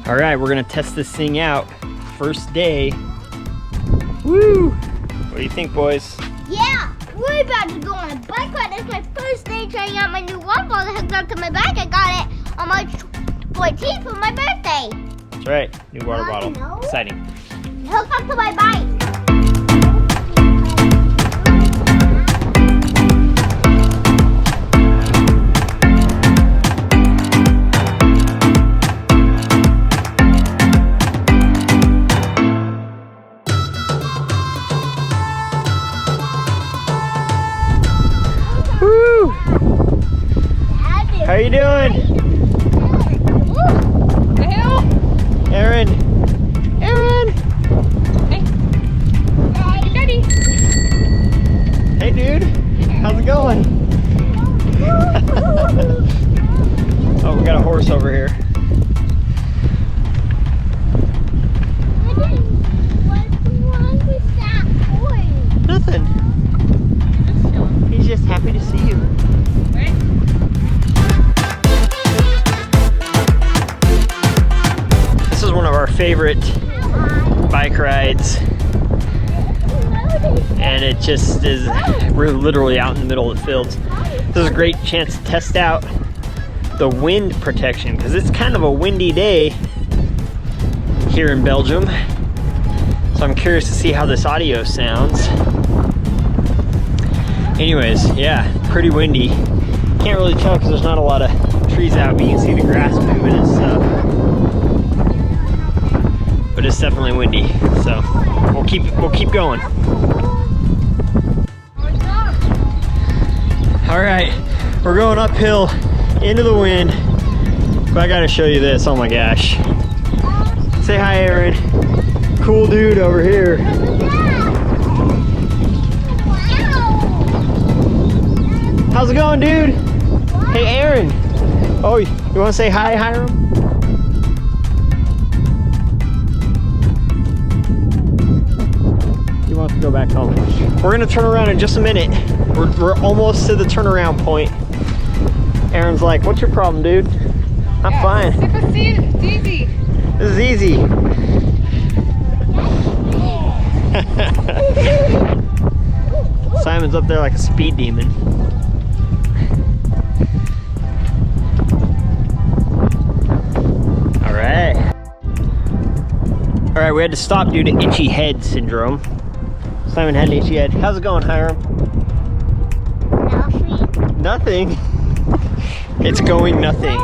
All right, we're gonna test this thing out. First day. Woo! What do you think, boys? Yeah, we're about to go on a bike ride. It's my first day trying out my new water bottle hooked up to my bike. I got it on March 14th for my birthday. That's right, new water bottle. Exciting. Hooked up to my bike. Woo! How you doing? The hell? Aaron. Aaron. Hey. Hey, Daddy. Hey, dude. How's it going? Oh, we got a horse over here. Nothing. He's just happy to see you. This is one of our favorite bike rides. And it just is, we're literally out in the middle of the fields. This is a great chance to test out the wind protection because it's kind of a windy day here in Belgium. So I'm curious to see how this audio sounds. Anyways, yeah, pretty windy. Can't really tell because there's not a lot of trees out, but you can see the grass moving and stuff. But it's definitely windy, so we'll keep going. All right, we're going uphill into the wind. But I gotta show you this. Oh my gosh! Say hi, Aaron. Cool dude over here. How's it going, dude? Hey, Aaron. Oh, you want to say hi, Hiram? He wants to go back home. We're gonna turn around in just a minute. We're almost to the turnaround point. Aaron's like, "What's your problem, dude?" I'm fine. It's easy. This is easy. Simon's up there like a speed demon. All right, we had to stop due to itchy head syndrome. Simon had an itchy head. How's it going, Hiram? Nothing. Nothing? It's going nothing.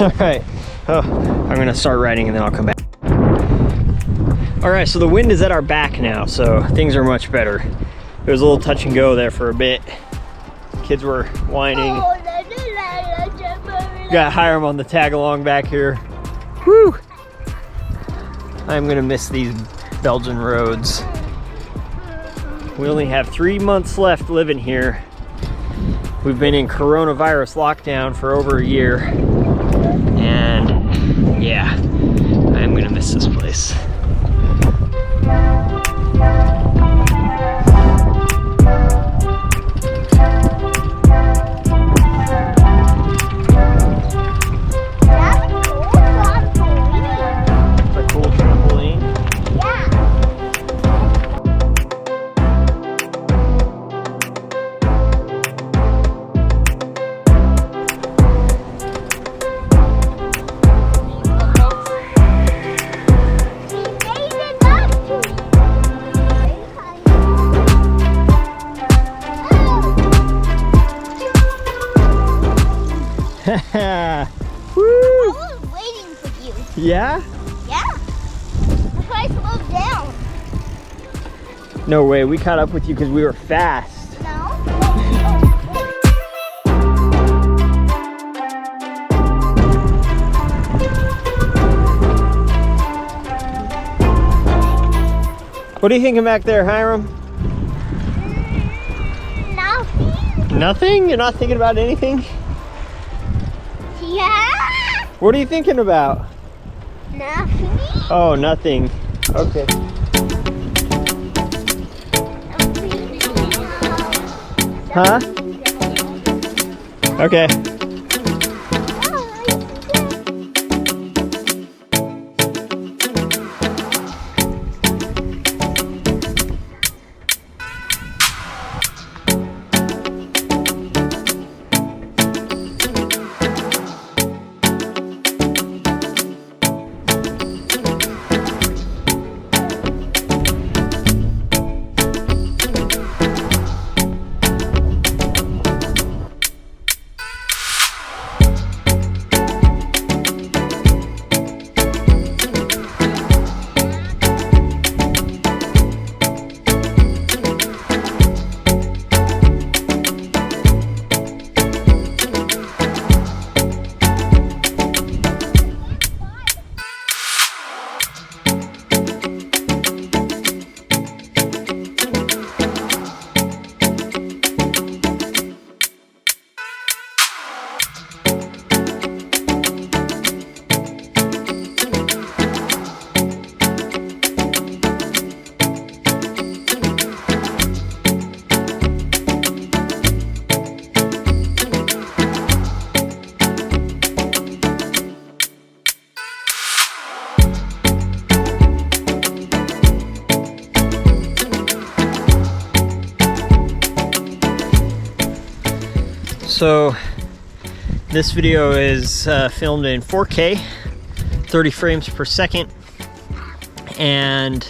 All right. Oh, I'm gonna start riding and then I'll come back. All right, so the wind is at our back now, so things are much better. It was a little touch and go there for a bit. Kids were whining. Got Hiram on the tag along back here. Woo! I'm gonna miss these Belgian roads. We only have 3 months left living here. We've been in coronavirus lockdown for over a year. And yeah, I'm gonna miss this place. Woo! I was waiting for you. Yeah? Yeah. That's why I slowed down. No way, we caught up with you because we were fast. No. What are you thinking back there, Hiram? Nothing. Nothing? You're not thinking about anything? Yeah. What are you thinking about? Nothing. Oh, nothing. Okay. Huh? Okay. So this video is filmed in 4K, 30 frames per second, and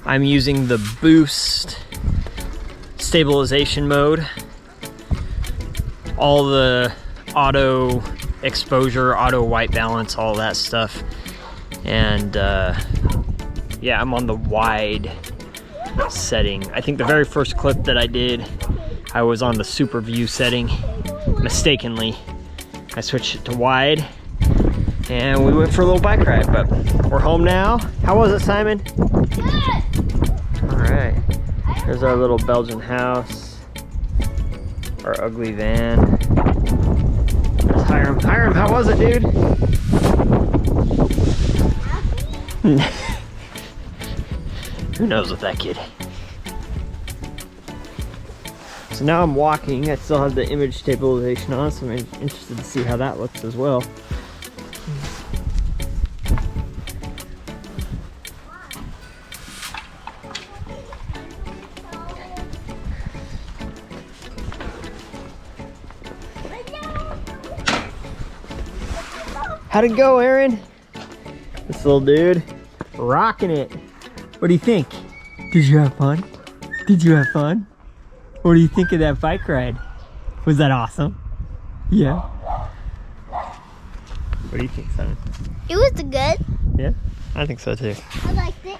I'm using the boost stabilization mode. All the auto exposure, auto white balance, all that stuff. And yeah, I'm on the wide setting. I think the very first clip that I did, I was on the super view setting mistakenly. I switched it to wide and we went for a little bike ride, but we're home now. How was it, Simon? Good. All right, here's our little Belgian house, our ugly van. There's Hiram. Hiram, how was it, dude? Who knows with that kid? So now I'm walking. I still have the image stabilization on, so I'm interested to see how that looks as well. How'd it go, Aaron? This little dude, rocking it. What do you think? Did you have fun? Did you have fun? What do you think of that bike ride? Was that awesome? Yeah. What do you think, Simon? It was good. Yeah, I think so too. I liked it.